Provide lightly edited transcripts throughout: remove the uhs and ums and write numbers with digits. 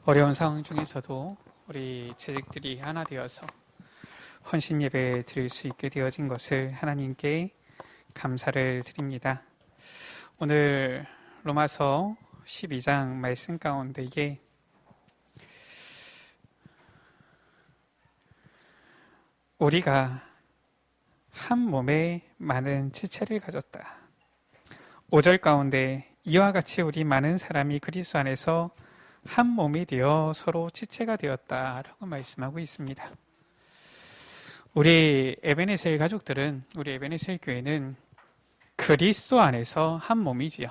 어려운 상황 중에서도 우리 재직들이 하나 되어서 헌신 예배 드릴 수 있게 되어진 것을 하나님께 감사를 드립니다. 오늘 로마서 12장 말씀 가운데에 우리가 한 몸에 많은 지체를 가졌다. 5절 가운데 이와 같이 우리 많은 사람이 그리스도 안에서 한 몸이 되어 서로 지체가 되었다라고 말씀하고 있습니다. 우리 에베네셀 가족들은, 우리 에베네셀 교회는 그리스도 안에서 한 몸이지요.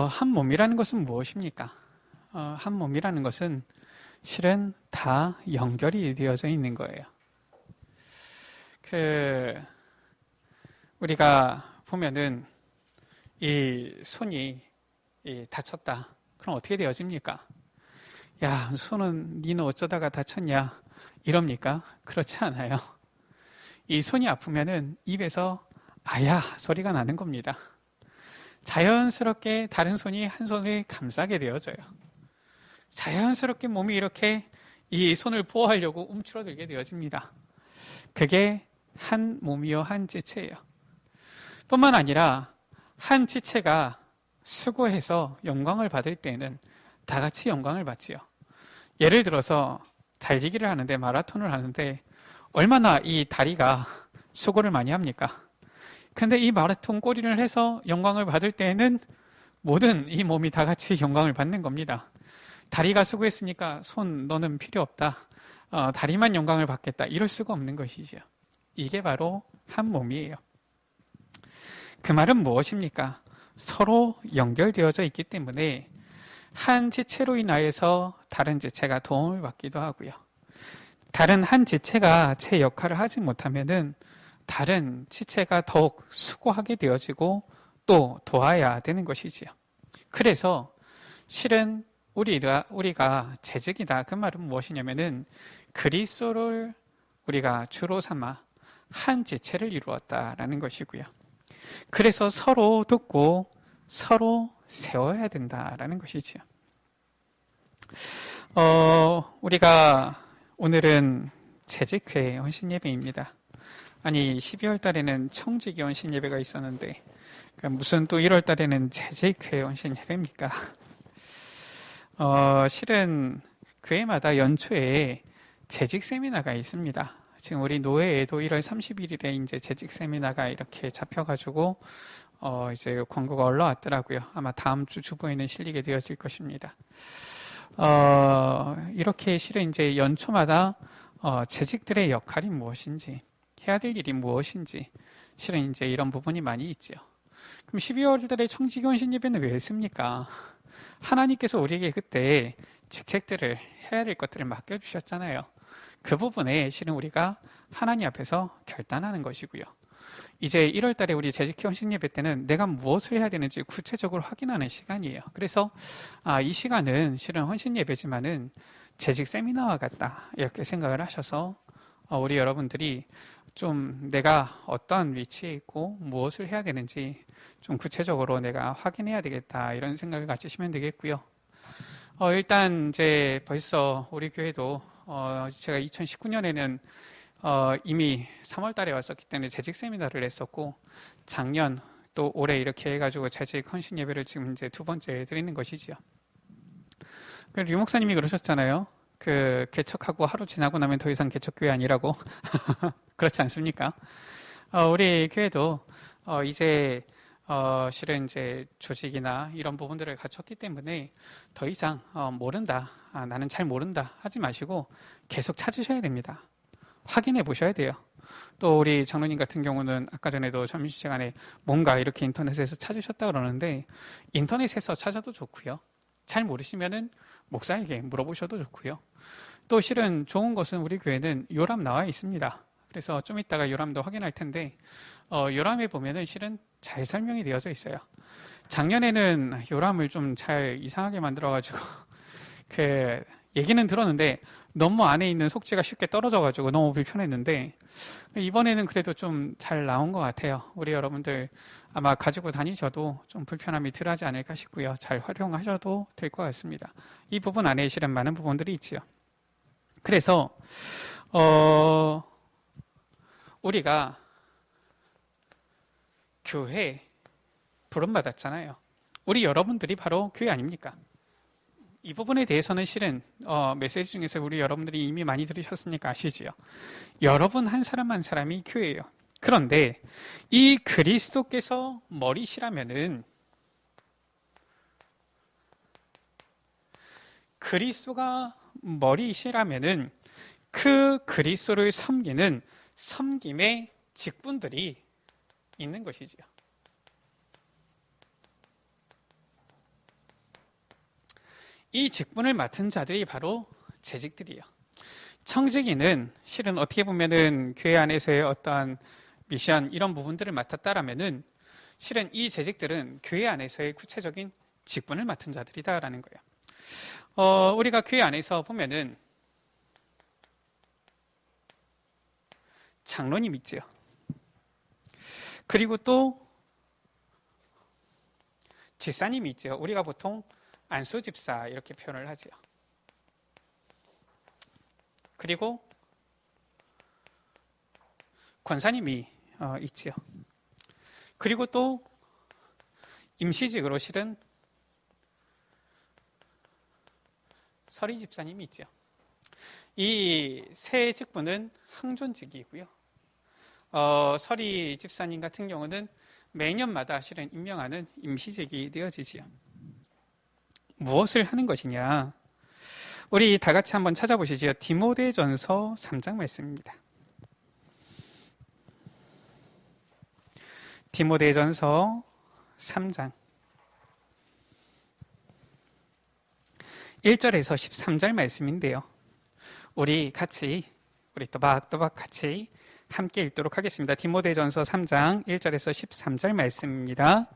한 몸이라는 것은 무엇입니까? 한 몸이라는 것은 실은 다 연결이 되어져 있는 거예요. 우리가 보면은 이 손이 다쳤다. 그럼 어떻게 되어집니까? 야, 손은 니는 어쩌다가 다쳤냐? 이럽니까? 그렇지 않아요. 이 손이 아프면은 입에서 아야 소리가 나는 겁니다. 자연스럽게 다른 손이 한 손을 감싸게 되어져요. 자연스럽게 몸이 이렇게 이 손을 보호하려고 움츠러들게 되어집니다. 그게 한 몸이요, 한 지체예요. 뿐만 아니라 한 지체가 수고해서 영광을 받을 때에는 다 같이 영광을 받지요. 예를 들어서 달리기를 하는데, 마라톤을 하는데 얼마나 이 다리가 수고를 많이 합니까? 근데 이 마라톤 꼬리를 해서 영광을 받을 때에는 모든 이 몸이 다 같이 영광을 받는 겁니다. 다리가 수고했으니까 손 너는 필요 없다. 다리만 영광을 받겠다. 이럴 수가 없는 것이죠. 이게 바로 한 몸이에요. 그 말은 무엇입니까? 서로 연결되어져 있기 때문에 한 지체로 인하여서 다른 지체가 도움을 받기도 하고요. 다른 한 지체가 제 역할을 하지 못하면은 다른 지체가 더욱 수고하게 되어지고 또 도와야 되는 것이지요. 그래서 실은 우리가 재직이다. 그 말은 무엇이냐면은 그리스도를 우리가 주로 삼아 한 지체를 이루었다라는 것이고요. 그래서 서로 돕고 서로 세워야 된다라는 것이지요. 우리가 오늘은 재직회 헌신 예배입니다. 아니 12월 달에는 청지기 헌신 예배가 있었는데 무슨 또 1월 달에는 재직회 헌신 예배입니까? 실은 교회마다 연초에 재직 세미나가 있습니다. 지금 우리 노회에도 1월 31일에 이제 재직 세미나가 이렇게 잡혀가지고 이제 광고가 올라왔더라고요. 아마 다음 주 주보에는 실리게 되어질 것입니다. 이렇게 실은 이제 연초마다 재직들의 역할이 무엇인지, 해야 될 일이 무엇인지, 실은 이제 이런 부분이 많이 있죠. 그럼 12월 달에 청지기 헌신 예배는 왜 했습니까? 하나님께서 우리에게 그때 직책들을 해야 될 것들을 맡겨주셨잖아요. 그 부분에 실은 우리가 하나님 앞에서 결단하는 것이고요. 이제 1월 달에 우리 재직회 헌신 예배 때는 내가 무엇을 해야 되는지 구체적으로 확인하는 시간이에요. 그래서 이 시간은 실은 헌신 예배지만은 재직 세미나와 같다 이렇게 생각을 하셔서 우리 여러분들이 좀 내가 어떤 위치에 있고 무엇을 해야 되는지 좀 구체적으로 내가 확인해야 되겠다 이런 생각을 가지시면 되겠고요. 일단 이제 벌써 우리 교회도 제가 2019년에는 이미 3월 달에 왔었기 때문에 재직 세미나를 했었고, 작년 또 올해 이렇게 해가지고 재직 헌신 예배를 지금 이제 두 번째 드리는 것이지요. 류 목사님이 그러셨잖아요. 개척하고 하루 지나고 나면 더 이상 개척교회 아니라고. 그렇지 않습니까? 우리 교회도 이제 실은 이제 조직이나 이런 부분들을 갖췄기 때문에 더 이상 모른다, 나는 잘 모른다 하지 마시고 계속 찾으셔야 됩니다. 확인해 보셔야 돼요. 또 우리 장로님 같은 경우는 아까 전에도 점심시간에 뭔가 이렇게 인터넷에서 찾으셨다 그러는데, 인터넷에서 찾아도 좋고요. 잘 모르시면은 목사에게 물어보셔도 좋고요. 또 실은 좋은 것은 우리 교회는 요람 나와 있습니다. 그래서 좀 이따가 요람도 확인할 텐데 요람에 보면은 실은 잘 설명이 되어져 있어요. 작년에는 요람을 좀 잘 이상하게 만들어가지고 그 얘기는 들었는데 너무 안에 있는 속지가 쉽게 떨어져가지고 너무 불편했는데 이번에는 그래도 좀 잘 나온 것 같아요. 우리 여러분들 아마 가지고 다니셔도 좀 불편함이 덜하지 않을까 싶고요. 잘 활용하셔도 될 것 같습니다. 이 부분 안에 실은 많은 부분들이 있지요. 그래서 우리가 교회 부름받았잖아요. 우리 여러분들이 바로 교회 아닙니까? 이 부분에 대해서는 실은 메시지 중에서 우리 여러분들이 이미 많이 들으셨으니까 아시지요. 여러분 한 사람 한 사람이 교회예요. 그런데 이 그리스도께서 머리시라면은 그리스도가 머리시라면은 그 그리스도를 섬기는 섬김의 직분들이 있는 것이지요. 이 직분을 맡은 자들이 바로 재직들이에요. 청지기는 실은 어떻게 보면은 교회 안에서의 어떠한 미션 이런 부분들을 맡았다라면은 실은 이 재직들은 교회 안에서의 구체적인 직분을 맡은 자들이다라는 거예요. 우리가 교회 안에서 보면은 장로님 있지요. 그리고 또 집사님이 있죠. 우리가 보통 안수집사 이렇게 표현을 하죠. 그리고 권사님이 있지요. 그리고 또 임시직으로 실은 서리집사님이 있죠. 이 세 직분은 항존직이고요. 서리집사님 같은 경우는 매년마다 실은 임명하는 임시직이 되어지지요. 무엇을 하는 것이냐? 우리 다 같이 한번 찾아보시죠. 디모데전서 3장 말씀입니다. 디모데전서 3장 1절에서 13절 말씀인데요. 우리 또박또박 같이 함께 읽도록 하겠습니다. 디모데전서 3장 1절에서 13절 말씀입니다.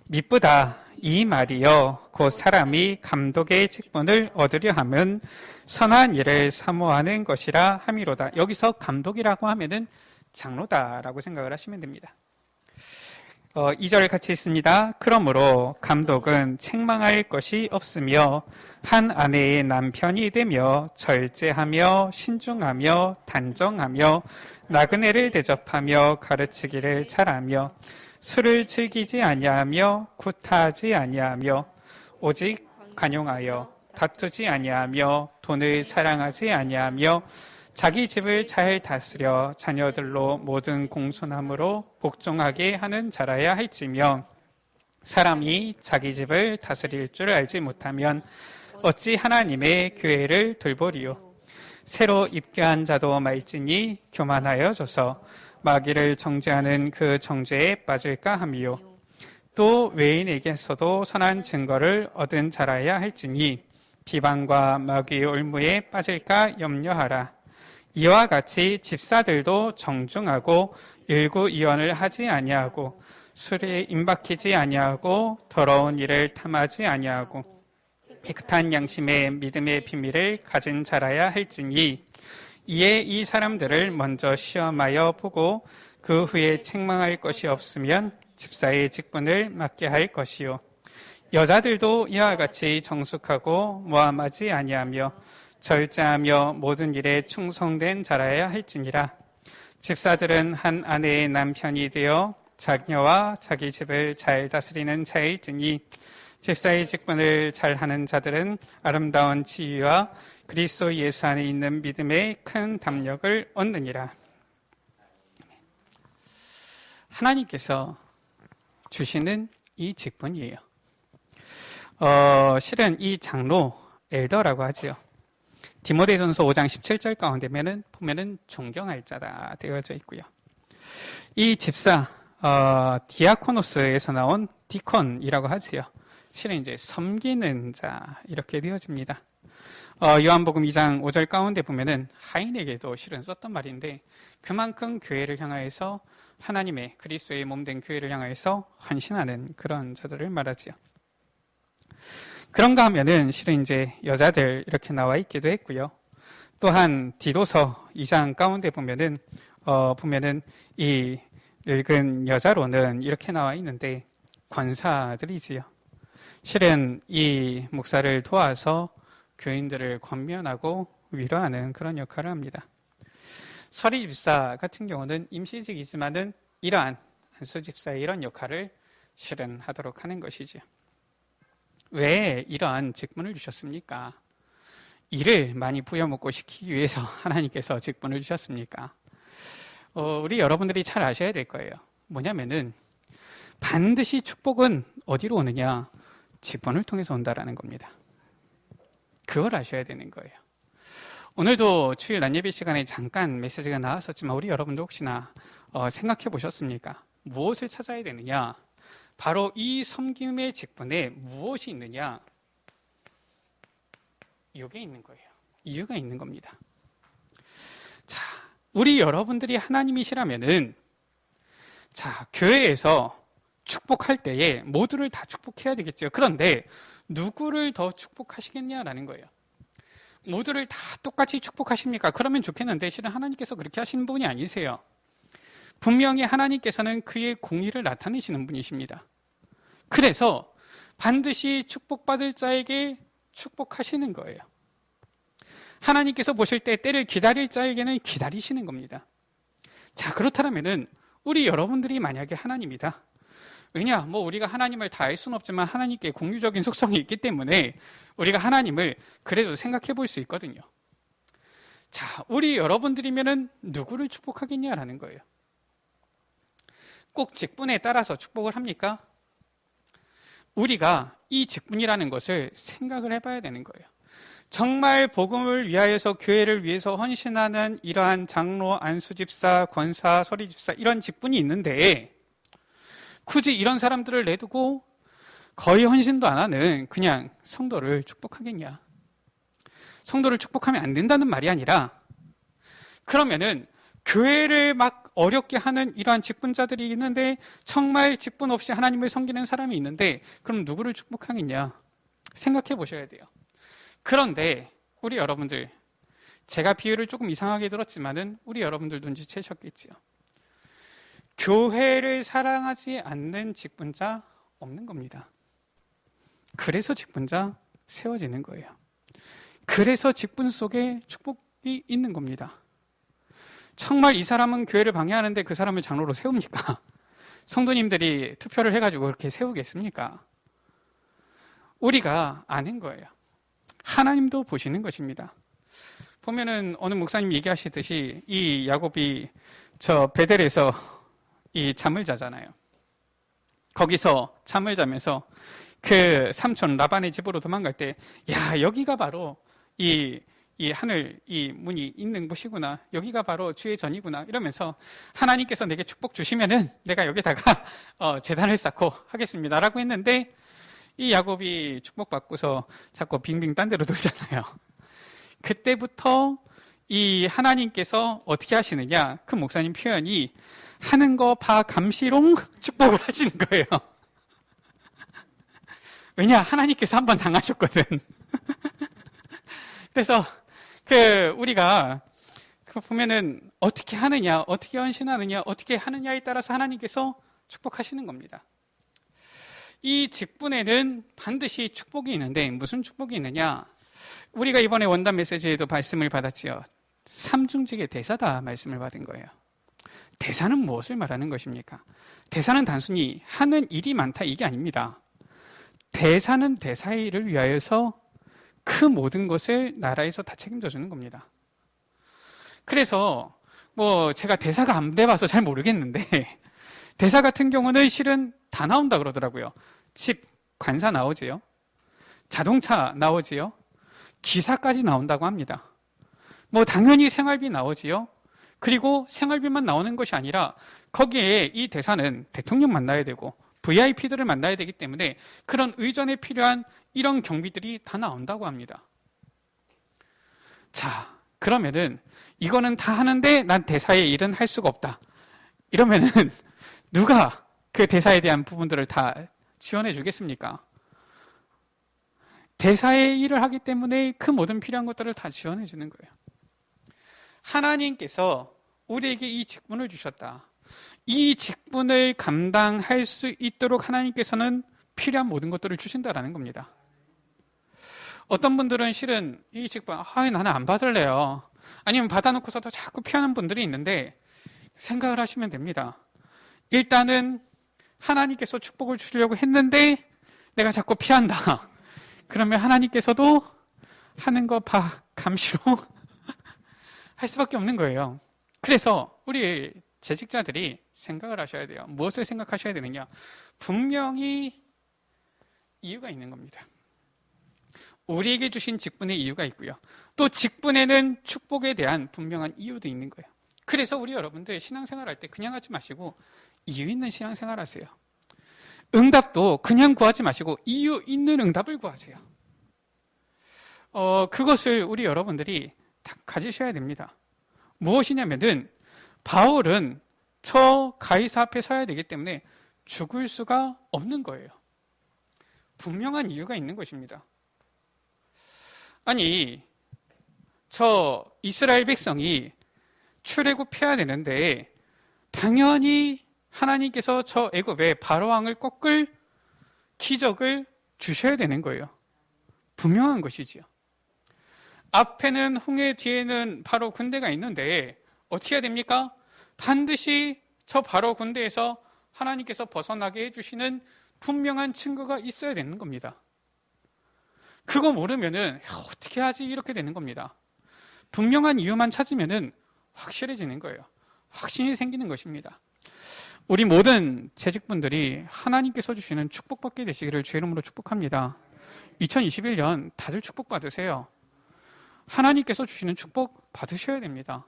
미쁘다 이 말이여 곧 사람이 감독의 직분을 얻으려 하면 선한 일을 사모하는 것이라 함이로다. 여기서 감독이라고 하면은 장로다라고 생각을 하시면 됩니다. 2절 같이 있습니다. 그러므로 감독은 책망할 것이 없으며 한 아내의 남편이 되며 절제하며 신중하며 단정하며 나그네를 대접하며 가르치기를 잘하며 술을 즐기지 아니하며 구타하지 아니하며 오직 간용하여 다투지 아니하며 돈을 사랑하지 아니하며 자기 집을 잘 다스려 자녀들로 모든 공손함으로 복종하게 하는 자라야 할지며 사람이 자기 집을 다스릴 줄 알지 못하면 어찌 하나님의 교회를 돌보리요. 새로 입교한 자도 말지니 교만하여 져서 마귀를 정죄하는 그 정죄에 빠질까 함이요. 또 외인에게서도 선한 증거를 얻은 자라야 할지니 비방과 마귀의 올무에 빠질까 염려하라. 이와 같이 집사들도 정중하고 일구이원을 하지 아니하고 술에 임박히지 아니하고 더러운 일을 탐하지 아니하고 깨끗한 양심의 믿음의 비밀을 가진 자라야 할지니 이에 이 사람들을 먼저 시험하여 보고 그 후에 책망할 것이 없으면 집사의 직분을 맡게 할 것이요. 여자들도 이와 같이 정숙하고 모함하지 아니하며 절제하며 모든 일에 충성된 자라야 할지니라. 집사들은 한 아내의 남편이 되어 자녀와 자기 집을 잘 다스리는 자일지니 집사의 직분을 잘하는 자들은 아름다운 지위와 그리스도 예수 안에 있는 믿음에 큰 담력을 얻느니라. 하나님께서 주시는 이 직분이에요. 실은 이 장로 엘더라고 하지요. 디모데전서 5장 17절 가운데면은 보면은 존경할 자다 되어져 있고요. 이 집사 디아코노스에서 나온 디콘이라고 하지요. 실은 이제 섬기는 자 이렇게 되어집니다. 요한복음 2장 5절 가운데 보면은 하인에게도 실은 썼던 말인데 그만큼 교회를 향하여서 하나님의 그리스도의 몸된 교회를 향하여서 헌신하는 그런 자들을 말하지요. 그런가 하면은 실은 이제 여자들 이렇게 나와 있기도 했고요. 또한 디도서 2장 가운데 보면은 이 늙은 여자로는 이렇게 나와 있는데 권사들이지요. 실은 이 목사를 도와서 교인들을 권면하고 위로하는 그런 역할을 합니다. 서리집사 같은 경우는 임시직이지만은 이러한 안수집사의 이런 역할을 실은 하도록 하는 것이지요. 왜 이러한 직분을 주셨습니까? 일을 많이 부여먹고 시키기 위해서 하나님께서 직분을 주셨습니까? 우리 여러분들이 잘 아셔야 될 거예요. 뭐냐면은 반드시 축복은 어디로 오느냐? 직분을 통해서 온다라는 겁니다. 그걸 아셔야 되는 거예요. 오늘도 주일 낮예배 시간에 잠깐 메시지가 나왔었지만 우리 여러분들 혹시나 생각해 보셨습니까? 무엇을 찾아야 되느냐? 바로 이 섬김의 직분에 무엇이 있느냐? 이게 있는 거예요. 이유가 있는 겁니다. 자, 우리 여러분들이 하나님이시라면은 자, 교회에서 축복할 때에 모두를 다 축복해야 되겠죠. 그런데 누구를 더 축복하시겠냐라는 거예요. 모두를 다 똑같이 축복하십니까? 그러면 좋겠는데 실은 하나님께서 그렇게 하시는 분이 아니세요. 분명히 하나님께서는 그의 공의를 나타내시는 분이십니다. 그래서 반드시 축복받을 자에게 축복하시는 거예요. 하나님께서 보실 때 때를 기다릴 자에게는 기다리시는 겁니다. 자, 그렇다면은 우리 여러분들이 만약에 하나님이다. 왜냐? 우리가 하나님을 다 알 수는 없지만 하나님께 공유적인 속성이 있기 때문에 우리가 하나님을 그래도 생각해 볼 수 있거든요. 자, 우리 여러분들이면은 누구를 축복하겠냐라는 거예요. 꼭 직분에 따라서 축복을 합니까? 우리가 이 직분이라는 것을 생각을 해봐야 되는 거예요. 정말 복음을 위하여서 교회를 위해서 헌신하는 이러한 장로, 안수집사, 권사, 서리집사 이런 직분이 있는데 굳이 이런 사람들을 내두고 거의 헌신도 안 하는 그냥 성도를 축복하겠냐? 성도를 축복하면 안 된다는 말이 아니라 그러면은 교회를 막 어렵게 하는 이러한 직분자들이 있는데 정말 직분 없이 하나님을 섬기는 사람이 있는데 그럼 누구를 축복하겠냐? 생각해 보셔야 돼요. 그런데 우리 여러분들 제가 비유를 조금 이상하게 들었지만은 우리 여러분들 눈치채셨겠지요. 교회를 사랑하지 않는 직분자 없는 겁니다. 그래서 직분자 세워지는 거예요. 그래서 직분 속에 축복이 있는 겁니다. 정말 이 사람은 교회를 방해하는데 그 사람을 장로로 세웁니까? 성도님들이 투표를 해가지고 그렇게 세우겠습니까? 우리가 아는 거예요. 하나님도 보시는 것입니다. 보면은 어느 목사님 얘기하시듯이 이 야곱이 저 베델에서 이 잠을 자잖아요. 거기서 잠을 자면서 그 삼촌 라반의 집으로 도망갈 때, 야, 여기가 바로 이 하늘, 이 문이 있는 곳이구나. 여기가 바로 주의 전이구나. 이러면서 하나님께서 내게 축복 주시면은 내가 여기다가 제단을 쌓고 하겠습니다. 라고 했는데 이 야곱이 축복받고서 자꾸 빙빙 딴 데로 돌잖아요. 그때부터 이 하나님께서 어떻게 하시느냐? 그 목사님 표현이 하는 거 봐 감시롱 축복을 하시는 거예요. 왜냐? 하나님께서 한번 당하셨거든. 그래서 우리가 보면은 어떻게 하느냐, 어떻게 헌신하느냐, 어떻게 하느냐에 따라서 하나님께서 축복하시는 겁니다. 이 직분에는 반드시 축복이 있는데 무슨 축복이 있느냐? 우리가 이번에 원단 메시지에도 말씀을 받았지요. 삼중직의 대사다 말씀을 받은 거예요. 대사는 무엇을 말하는 것입니까? 대사는 단순히 하는 일이 많다 이게 아닙니다. 대사는 대사의 일을 위하여서 그 모든 것을 나라에서 다 책임져 주는 겁니다. 그래서 제가 대사가 안 돼봐서 잘 모르겠는데 대사 같은 경우는 실은 다 나온다 그러더라고요. 집 관사 나오지요. 자동차 나오지요. 기사까지 나온다고 합니다. 당연히 생활비 나오지요. 그리고 생활비만 나오는 것이 아니라 거기에 이 대사는 대통령 만나야 되고 VIP들을 만나야 되기 때문에 그런 의전에 필요한 이런 경비들이 다 나온다고 합니다. 자, 그러면은 이거는 다 하는데 난 대사의 일은 할 수가 없다. 이러면은 누가 그 대사에 대한 부분들을 다 지원해 주겠습니까? 대사의 일을 하기 때문에 그 모든 필요한 것들을 다 지원해 주는 거예요. 하나님께서 우리에게 이 직분을 주셨다. 이 직분을 감당할 수 있도록 하나님께서는 필요한 모든 것들을 주신다라는 겁니다. 어떤 분들은 실은 이 직분, 나는 안 받을래요. 아니면 받아놓고서도 자꾸 피하는 분들이 있는데 생각을 하시면 됩니다. 일단은 하나님께서 축복을 주려고 했는데 내가 자꾸 피한다. 그러면 하나님께서도 하는 거 감시로 할 수밖에 없는 거예요. 그래서 우리 재직자들이 생각을 하셔야 돼요. 무엇을 생각하셔야 되느냐? 분명히 이유가 있는 겁니다. 우리에게 주신 직분의 이유가 있고요. 또 직분에는 축복에 대한 분명한 이유도 있는 거예요. 그래서 우리 여러분들 신앙생활 할 때 그냥 하지 마시고 이유 있는 신앙생활 하세요. 응답도 그냥 구하지 마시고 이유 있는 응답을 구하세요. 그것을 우리 여러분들이 다 가지셔야 됩니다. 무엇이냐면은 바울은 저 가이사 앞에 서야 되기 때문에 죽을 수가 없는 거예요. 분명한 이유가 있는 것입니다. 아니, 저 이스라엘 백성이 출애굽해야 되는데 당연히 하나님께서 저 애굽의 바로왕을 꺾을 기적을 주셔야 되는 거예요. 분명한 것이지요. 앞에는 홍해, 뒤에는 바로 군대가 있는데 어떻게 해야 됩니까? 반드시 저 바로 군대에서 하나님께서 벗어나게 해주시는 분명한 증거가 있어야 되는 겁니다. 그거 모르면은 어떻게 하지? 이렇게 되는 겁니다. 분명한 이유만 찾으면은 확실해지는 거예요. 확신이 생기는 것입니다. 우리 모든 재직분들이 하나님께서 주시는 축복받게 되시기를 주의 이름으로 축복합니다. 2021년 다들 축복받으세요. 하나님께서 주시는 축복 받으셔야 됩니다.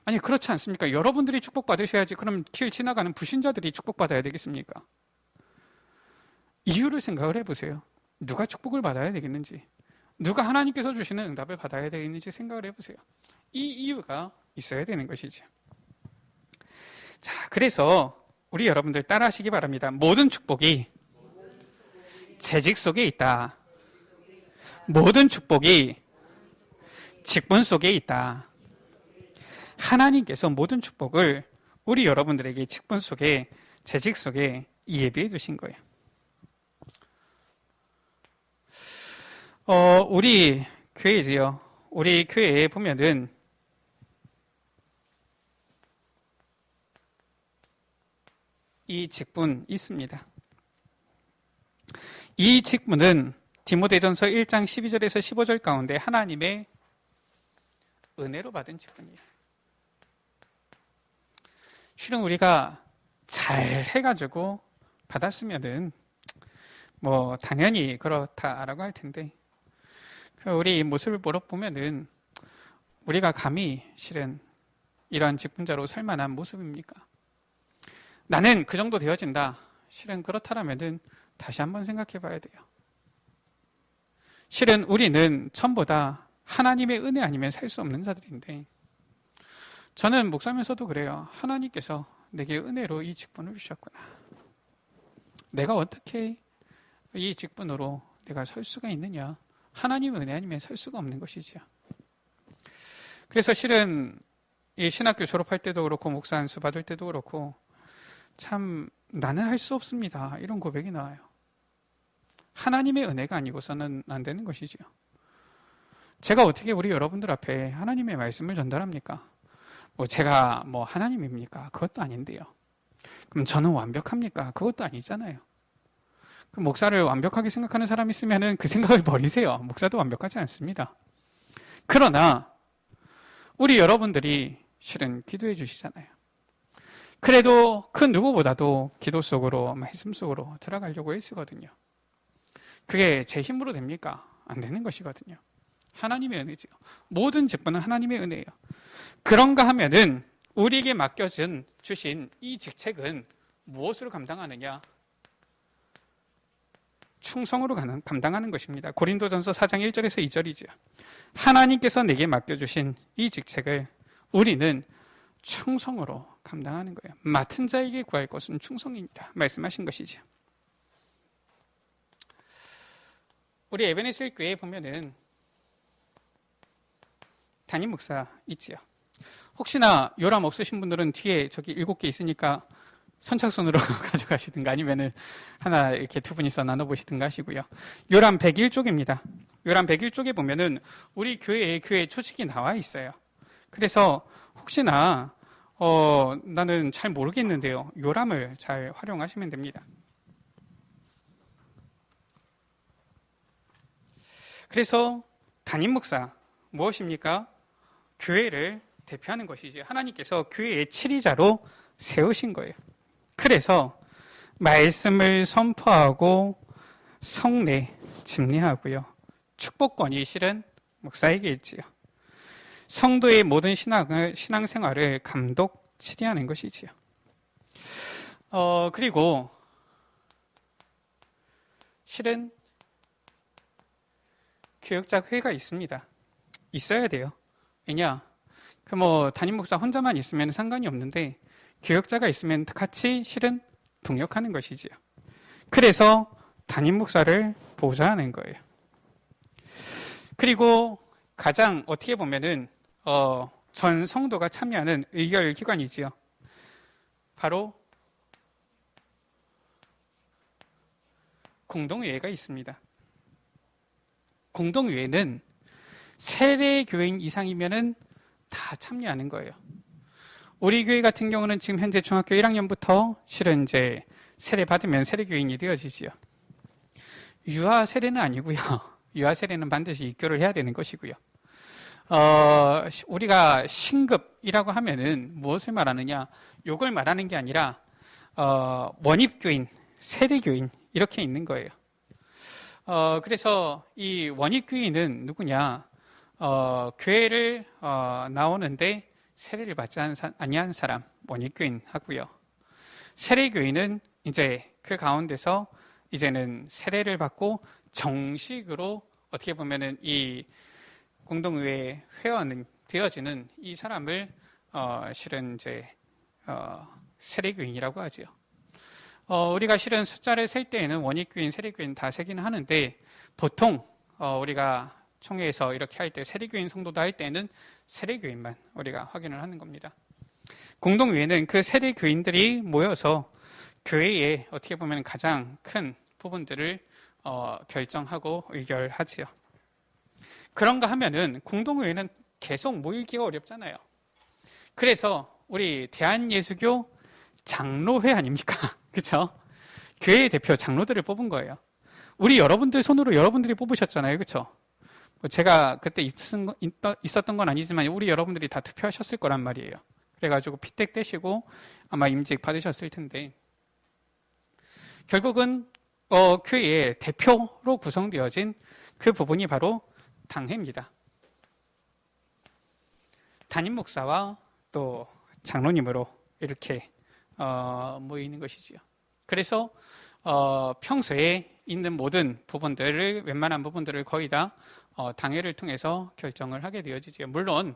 아니, 그렇지 않습니까? 여러분들이 축복받으셔야지 그럼 길 지나가는 불신자들이 축복받아야 되겠습니까? 이유를 생각을 해보세요. 누가 축복을 받아야 되겠는지, 누가 하나님께서 주시는 응답을 받아야 되겠는지 생각을 해보세요. 이 이유가 있어야 되는 것이죠. 자, 그래서 우리 여러분들 따라하시기 바랍니다. 모든 축복이 재직 속에 있다. 모든 축복이 직분 속에 있다. 하나님께서 모든 축복을 우리 여러분들에게 직분 속에, 재직 속에 예비해 두신 거예요. 우리 교회지요. 우리 교회에 보면은 이 직분 있습니다. 이 직분은 디모데전서 1장 12절에서 15절 가운데 하나님의 은혜로 받은 직분이에요. 실은 우리가 잘 해가지고 받았으면은 뭐 당연히 그렇다라고 할 텐데, 우리 모습을 보면은 우리가 감히 실은 이러한 직분자로 살 만한 모습입니까? 나는 그 정도 되어진다. 실은 그렇다라면은 다시 한번 생각해 봐야 돼요. 실은 우리는 전부 다 하나님의 은혜 아니면 살 수 없는 자들인데, 저는 목사면서도 그래요. 하나님께서 내게 은혜로 이 직분을 주셨구나. 내가 어떻게 이 직분으로 내가 설 수가 있느냐? 하나님의 은혜 아니면 설 수가 없는 것이지요. 그래서 실은 이 신학교 졸업할 때도 그렇고 목사 안수 받을 때도 그렇고 참 나는 할 수 없습니다. 이런 고백이 나와요. 하나님의 은혜가 아니고서는 안 되는 것이지요. 제가 어떻게 우리 여러분들 앞에 하나님의 말씀을 전달합니까? 제가 하나님입니까? 그것도 아닌데요. 그럼 저는 완벽합니까? 그것도 아니잖아요. 그 목사를 완벽하게 생각하는 사람이 있으면은 그 생각을 버리세요. 목사도 완벽하지 않습니다. 그러나 우리 여러분들이 실은 기도해 주시잖아요. 그래도 그 누구보다도 기도 속으로, 말씀 속으로 들어가려고 애쓰거든요. 그게 제 힘으로 됩니까? 안 되는 것이거든요. 하나님의 은혜죠. 모든 직분은 하나님의 은혜예요. 그런가 하면은 우리에게 주신 이 직책은 무엇으로 감당하느냐? 충성으로 감당하는 것입니다. 고린도전서 4장 1절에서 2절이죠. 하나님께서 내게 맡겨주신 이 직책을 우리는 충성으로 감당하는 거예요. 맡은 자에게 구할 것은 충성이니라 말씀하신 것이죠. 우리 에베네셀 교회에 보면은 담임 목사 있지요. 혹시나 요람 없으신 분들은 뒤에 저기 7개 있으니까 선착순으로 가져가시든가 아니면은 하나 이렇게 두 분이서 나눠보시든가 하시고요. 요람 101쪽입니다. 요람 101쪽에 보면은 우리 교회 초칙이 나와 있어요. 그래서 혹시나 나는 잘 모르겠는데요. 요람을 잘 활용하시면 됩니다. 그래서 담임 목사 무엇입니까? 교회를 대표하는 것이지. 하나님께서 교회의 치리자로 세우신 거예요. 그래서 말씀을 선포하고 성례 집례하고요. 축복권이 실은 목사에게 있지요. 성도의 모든 신앙생활을 감독 치리하는 것이지요. 그리고 실은 교역자 회가 있습니다. 있어야 돼요. 왜냐? 담임 목사 혼자만 있으면 상관이 없는데 교역자가 있으면 같이 실은 동역하는 것이지요. 그래서 담임 목사를 보좌하는 거예요. 그리고 가장 어떻게 보면은 전 성도가 참여하는 의결 기관이지요. 바로 공동의회가 있습니다. 공동의회는 세례 교인 이상이면은 다 참여하는 거예요. 우리 교회 같은 경우는 지금 현재 중학교 1학년부터 실은 이제 세례 받으면 세례 교인이 되어지지요. 유아 세례는 아니고요. 유아 세례는 반드시 입교를 해야 되는 것이고요. 우리가 신급이라고 하면은 무엇을 말하느냐? 요걸 말하는 게 아니라 원입교인, 세례교인 이렇게 있는 거예요. 그래서 이 원입교인은 누구냐? 교회를 나오는데 세례를 받지 아니한 사람, 원입교인 하고요. 세례교인은 이제 그 가운데서 이제는 세례를 받고 정식으로 어떻게 보면은 이 공동의회 회원은 되어지는 이 사람을 실은 이제 세례교인이라고 하죠. 우리가 실은 숫자를 셀 때에는 원입교인, 세례교인 다 세기는 하는데 보통 우리가 총회에서 이렇게 할 때 세례교인 성도도 할 때는 세례교인만 우리가 확인을 하는 겁니다. 공동의회는 그 세례교인들이 모여서 교회의 어떻게 보면 가장 큰 부분들을 결정하고 의결하지요. 그런가 하면은 공동의회는 계속 모이기가 어렵잖아요. 그래서 우리 대한예수교 장로회 아닙니까? 그렇죠? 교회의 대표 장로들을 뽑은 거예요. 우리 여러분들 손으로 여러분들이 뽑으셨잖아요. 그렇죠? 제가 그때 있었던 건 아니지만 우리 여러분들이 다 투표하셨을 거란 말이에요. 그래가지고 피택 떼시고 아마 임직 받으셨을 텐데 결국은 교회의 대표로 구성되어진 그 부분이 바로 당회입니다. 담임 목사와 또 장로님으로 이렇게 모이는 것이지요. 그래서 평소에 있는 모든 부분들을 웬만한 부분들을 거의 다 당회를 통해서 결정을 하게 되어지죠. 물론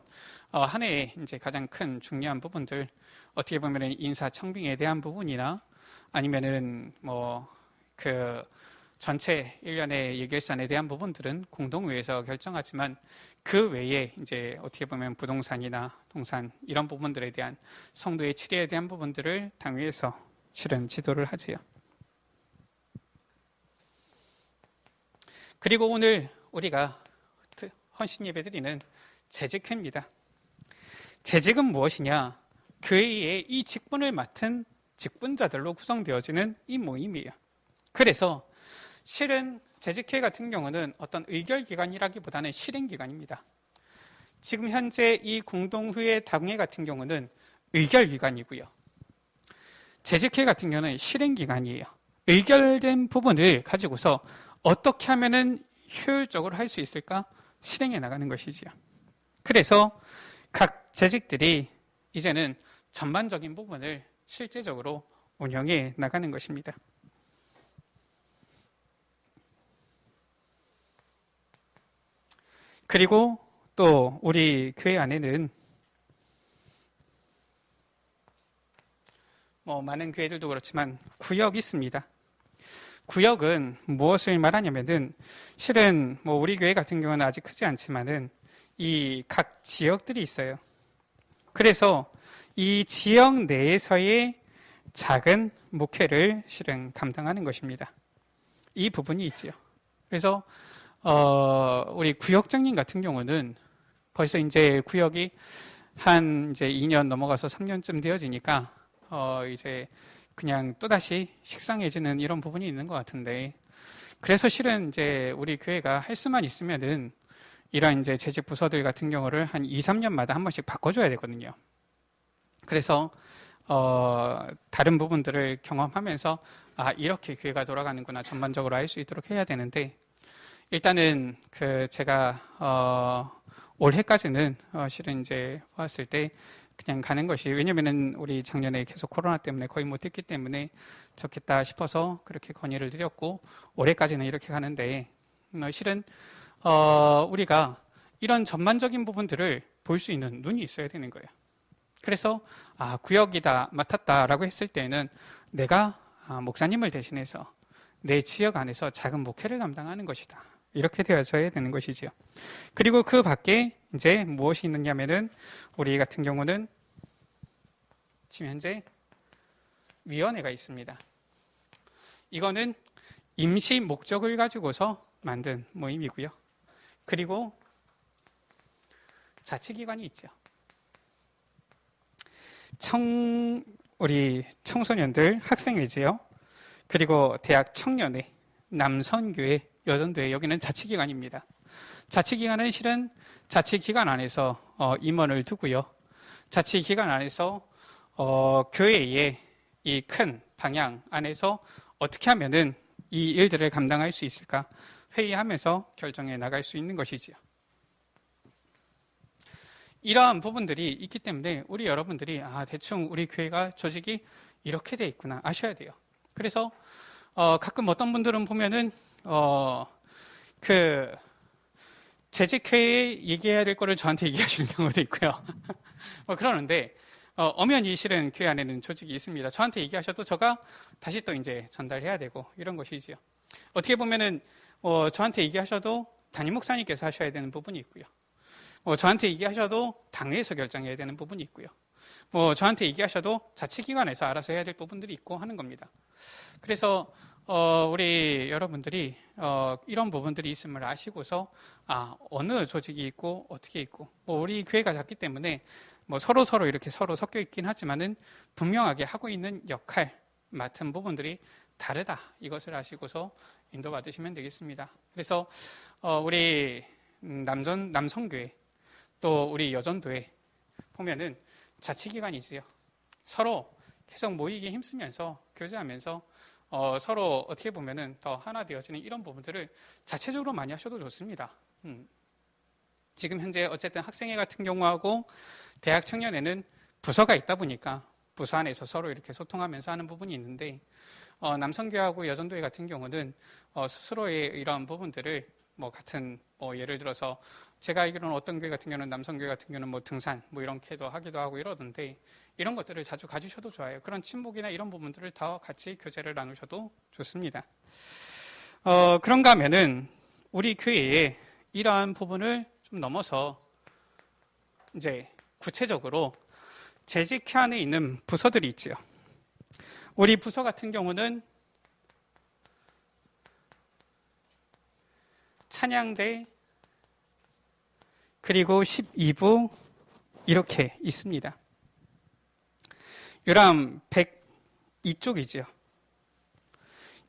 한 해에 이제 가장 큰 중요한 부분들 어떻게 보면 인사청빙에 대한 부분이나 아니면은 그 전체 1년의 예결산에 대한 부분들은 공동회에서 결정하지만 그 외에 이제 어떻게 보면 부동산이나 동산 이런 부분들에 대한 성도의 치리에 대한 부분들을 당회에서 실은 지도를 하지요. 그리고 오늘 우리가 헌신 예배 드리는 재직회입니다. 재직은 무엇이냐? 교회의 이 직분을 맡은 직분자들로 구성되어지는 이 모임이에요. 그래서 실은 재직회 같은 경우는 어떤 의결기관이라기보다는 실행기관입니다. 지금 현재 이 공동회의 당회 같은 경우는 의결기관이고요. 재직회 같은 경우는 실행기관이에요. 의결된 부분을 가지고서 어떻게 하면은 효율적으로 할 수 있을까? 실행해 나가는 것이지요. 그래서 각 재직들이 이제는 전반적인 부분을 실제적으로 운영해 나가는 것입니다. 그리고 또 우리 교회 안에는 많은 교회들도 그렇지만 구역이 있습니다. 구역은 무엇을 말하냐면은 실은 우리 교회 같은 경우는 아직 크지 않지만은 이 각 지역들이 있어요. 그래서 이 지역 내에서의 작은 목회를 실은 감당하는 것입니다. 이 부분이 있지요. 그래서 우리 구역장님 같은 경우는 벌써 이제 구역이 한 이제 2년 넘어가서 3년쯤 되어지니까 이제 그냥 또다시 식상해지는 이런 부분이 있는 것 같은데, 그래서 실은 이제 우리 교회가 할 수만 있으면은 이런 이제 재직 부서들 같은 경우를 한 2, 3년마다 한 번씩 바꿔줘야 되거든요. 그래서 다른 부분들을 경험하면서 이렇게 교회가 돌아가는구나 전반적으로 알 수 있도록 해야 되는데, 일단은 제가 올해까지는 실은 이제 봤을 때 그냥 가는 것이, 왜냐면은 우리 작년에 계속 코로나 때문에 거의 못했기 때문에 좋겠다 싶어서 그렇게 건의를 드렸고, 올해까지는 이렇게 가는데, 실은 우리가 이런 전반적인 부분들을 볼 수 있는 눈이 있어야 되는 거예요. 그래서 구역이다 맡았다라고 했을 때는 내가 목사님을 대신해서 내 지역 안에서 작은 목회를 감당하는 것이다, 이렇게 되어져야 되는 것이지요. 그리고 그 밖에 이제 무엇이 있느냐면은 우리 같은 경우는 지금 현재 위원회가 있습니다. 이거는 임시 목적을 가지고서 만든 모임이고요. 그리고 자치기관이 있죠. 우리 청소년들 학생회지요. 그리고 대학 청년회, 남선교회, 여전도회, 여기는 자치기관입니다. 자치기관은 실은 자치기관 안에서 임원을 두고요. 자치기관 안에서 교회의 이 큰 방향 안에서 어떻게 하면은 이 일들을 감당할 수 있을까 회의하면서 결정해 나갈 수 있는 것이지요. 이러한 부분들이 있기 때문에 우리 여러분들이 대충 우리 교회가 조직이 이렇게 돼 있구나 아셔야 돼요. 그래서 가끔 어떤 분들은 보면은 재직회에 얘기해야 될 거를 저한테 얘기하시는 경우도 있고요. 그러는데 엄연히 실은 교회 안에는 조직이 있습니다. 저한테 얘기하셔도 제가 다시 또 이제 전달해야 되고 이런 것이지요. 어떻게 보면은 저한테 얘기하셔도 담임 목사님께서 하셔야 되는 부분이 있고요. 저한테 얘기하셔도 당회에서 결정해야 되는 부분이 있고요. 저한테 얘기하셔도 자치기관에서 알아서 해야 될 부분들이 있고 하는 겁니다. 그래서 우리 여러분들이 이런 부분들이 있음을 아시고서 어느 조직이 있고 어떻게 있고, 우리 교회가 작기 때문에 서로 이렇게 서로 섞여 있긴 하지만은 분명하게 하고 있는 역할, 맡은 부분들이 다르다, 이것을 아시고서 인도받으시면 되겠습니다. 그래서 우리 남성교회 또 우리 여전도회 보면은 자치기관이지요. 서로 계속 모이기 힘쓰면서 교제하면서 서로 어떻게 보면은 더 하나 되어지는 이런 부분들을 자체적으로 많이 하셔도 좋습니다. 지금 현재 어쨌든 학생회 같은 경우하고 대학 청년회는 부서가 있다 보니까 부서 안에서 서로 이렇게 소통하면서 하는 부분이 있는데, 남성교회하고 여전도회 같은 경우는 스스로의 이러한 부분들을 같은 예를 들어서 제가 알기로는 어떤 교회 같은 경우는 남성교회 같은 경우는 등산 이렇게도 하기도 하고 이러던데, 이런 것들을 자주 가지셔도 좋아요. 그런 친목이나 이런 부분들을 더 같이 교제를 나누셔도 좋습니다. 그런가 하면은 우리 교회에 이러한 부분을 좀 넘어서 이제 구체적으로 재직회 안에 있는 부서들이 있지요. 우리 부서 같은 경우는 찬양대, 그리고 12부 이렇게 있습니다. 요람 102쪽이죠.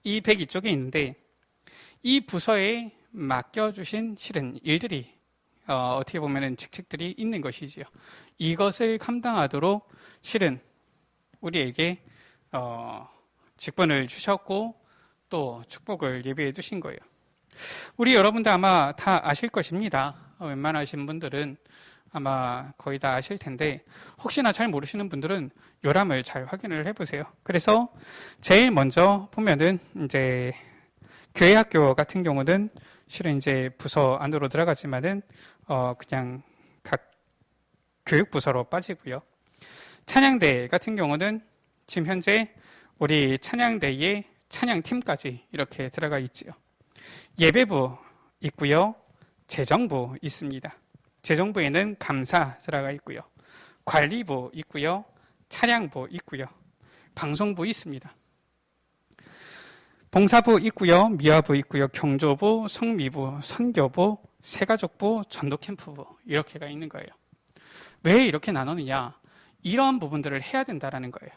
이 102쪽에 있는데, 이 부서에 맡겨주신 실은 일들이 어떻게 보면 직책들이 있는 것이지요. 이것을 감당하도록 실은 우리에게 직분을 주셨고 또 축복을 예비해 두신 거예요. 우리 여러분들 아마 다 아실 것입니다. 웬만하신 분들은 아마 거의 다 아실 텐데, 혹시나 잘 모르시는 분들은 요람을 잘 확인을 해보세요. 그래서 제일 먼저 보면은 이제 교회학교 같은 경우는 실은 이제 부서 안으로 들어가지만은 그냥 각 교육부서로 빠지고요. 찬양대 같은 경우는 지금 현재 우리 찬양대의 찬양팀까지 이렇게 들어가 있지요. 예배부 있고요. 재정부 있습니다. 재정부에는 감사 들어가 있고요. 관리부 있고요. 차량부 있고요. 방송부 있습니다. 봉사부 있고요. 미화부 있고요. 경조부, 성미부, 선교부, 새가족부, 전도캠프부 이렇게가 있는 거예요. 왜 이렇게 나누느냐? 이런 부분들을 해야 된다라는 거예요.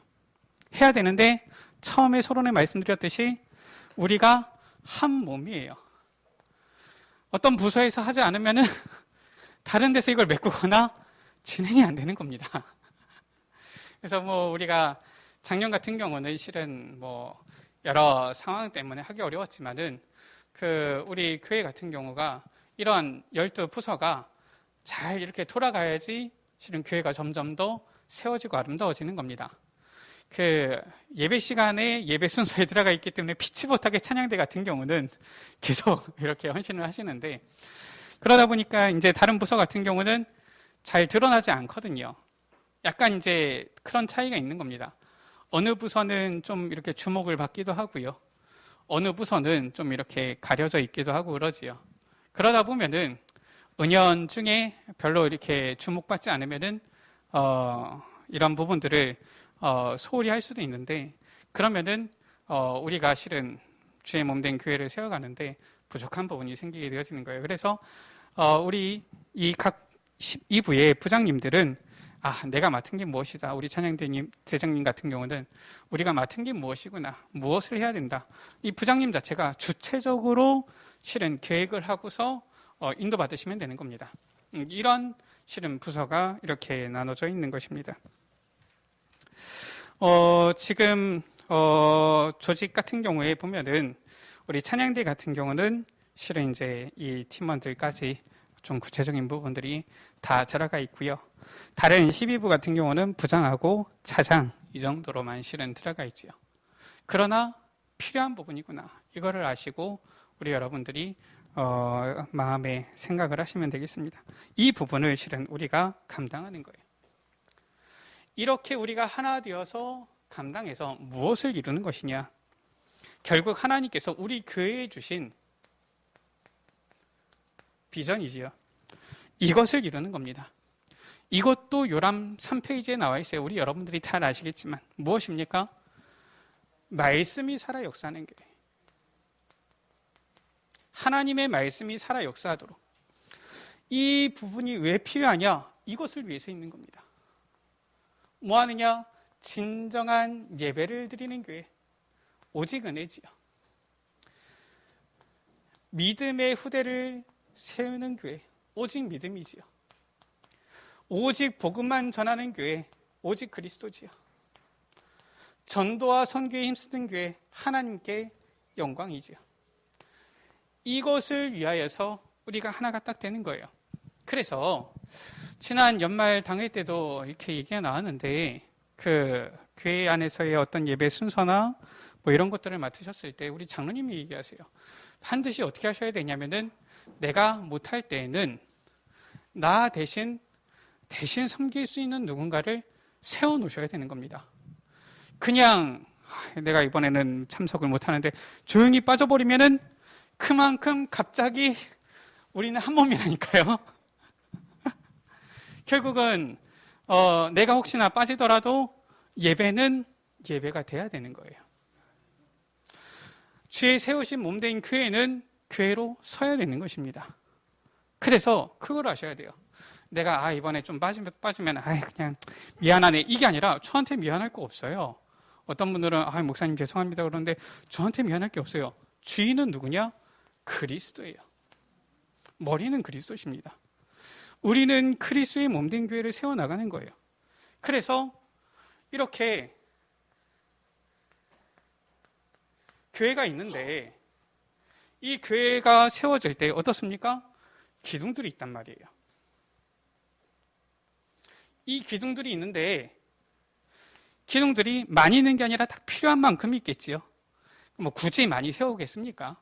해야 되는데 처음에 서론에 말씀드렸듯이 우리가 한 몸이에요. 어떤 부서에서 하지 않으면은 다른 데서 이걸 메꾸거나 진행이 안 되는 겁니다. 그래서 우리가 작년 같은 경우는 실은 여러 상황 때문에 하기 어려웠지만은 우리 교회 같은 경우가 이런 12부서가 잘 이렇게 돌아가야지 실은 교회가 점점 더 세워지고 아름다워지는 겁니다. 예배 시간에 예배 순서에 들어가 있기 때문에 피치 못하게 찬양대 같은 경우는 계속 이렇게 헌신을 하시는데 그러다 보니까 이제 다른 부서 같은 경우는 잘 드러나지 않거든요. 약간 이제 그런 차이가 있는 겁니다. 어느 부서는 좀 이렇게 주목을 받기도 하고요. 어느 부서는 좀 이렇게 가려져 있기도 하고 그러지요. 그러다 보면은 은연중에 별로 이렇게 주목받지 않으면은 이런 부분들을 소홀히 할 수도 있는데 그러면은 우리가 실은 주의 몸된 교회를 세워가는데 부족한 부분이 생기게 되어지는 거예요. 그래서 우리 이 각 12부의 부장님들은 내가 맡은 게 무엇이다. 우리 찬양대님, 대장님 같은 경우는 우리가 맡은 게 무엇이구나. 무엇을 해야 된다. 이 부장님 자체가 주체적으로 실은 계획을 하고서 인도받으시면 되는 겁니다. 이런 실은 부서가 이렇게 나눠져 있는 것입니다. 지금 조직 같은 경우에 보면은 우리 찬양대 같은 경우는 실은 이제 이 팀원들까지 좀 구체적인 부분들이 다 들어가 있고요. 다른 12부 같은 경우는 부장하고 차장 이 정도로만 실은 들어가 있지요. 그러나 필요한 부분이구나. 이거를 아시고 우리 여러분들이 마음에 생각을 하시면 되겠습니다. 이 부분을 실은 우리가 감당하는 거예요. 이렇게 우리가 하나 되어서 감당해서 무엇을 이루는 것이냐? 결국 하나님께서 우리 교회에 주신 비전이지요. 이것을 이루는 겁니다. 이것도 요람 3페이지에 나와 있어요. 우리 여러분들이 잘 아시겠지만 무엇입니까? 말씀이 살아 역사하는 교회. 하나님의 말씀이 살아 역사하도록. 이 부분이 왜 필요하냐? 이것을 위해서 있는 겁니다. 뭐 하느냐? 진정한 예배를 드리는 교회. 오직 은혜지요. 믿음의 후대를 세우는 교회. 오직 믿음이지요. 오직 복음만 전하는 교회. 오직 그리스도지요. 전도와 선교에 힘쓰는 교회. 하나님께 영광이지요. 이것을 위하여서 우리가 하나가 딱 되는 거예요. 그래서 지난 연말 당회 때도 이렇게 얘기가 나왔는데 교회 안에서의 어떤 예배 순서나 이런 것들을 맡으셨을 때 우리 장로님이 얘기하세요. 반드시 어떻게 하셔야 되냐면은 내가 못할 때에는 나 대신 섬길 수 있는 누군가를 세워놓으셔야 되는 겁니다. 그냥 내가 이번에는 참석을 못하는데 조용히 빠져버리면은 그만큼 갑자기 우리는 한 몸이라니까요. 결국은 내가 혹시나 빠지더라도 예배는 예배가 돼야 되는 거예요. 주의 세우신 몸된 교회는 교회로 서야 되는 것입니다. 그래서 그걸 아셔야 돼요. 내가 이번에 좀 빠지면 그냥 미안하네. 이게 아니라 저한테 미안할 거 없어요. 어떤 분들은 목사님 죄송합니다 그러는데 저한테 미안할 게 없어요. 주인은 누구냐? 그리스도예요. 머리는 그리스도십니다. 우리는 그리스도의 몸된 교회를 세워나가는 거예요. 그래서 이렇게 교회가 있는데 이 교회가 세워질 때 어떻습니까? 기둥들이 있단 말이에요. 이 기둥들이 있는데 기둥들이 많이 있는 게 아니라 딱 필요한 만큼 있겠지요. 굳이 많이 세우겠습니까?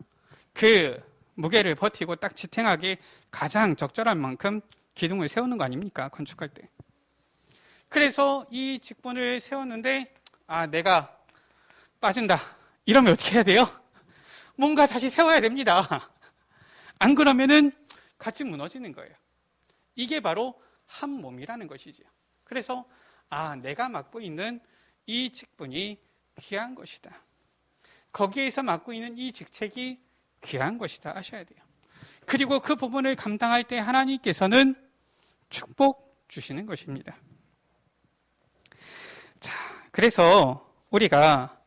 무게를 버티고 딱 지탱하기 가장 적절한 만큼 기둥을 세우는 거 아닙니까? 건축할 때. 그래서 이 직분을 세웠는데 내가 빠진다. 이러면 어떻게 해야 돼요? 뭔가 다시 세워야 됩니다. 안 그러면은 같이 무너지는 거예요. 이게 바로 한 몸이라는 것이죠. 그래서 내가 맡고 있는 이 직분이 귀한 것이다. 거기에서 맡고 있는 이 직책이 귀한 것이다 하셔야 돼요. 그리고 그 부분을 감당할 때 하나님께서는 축복 주시는 것입니다. 자, 그래서 우리가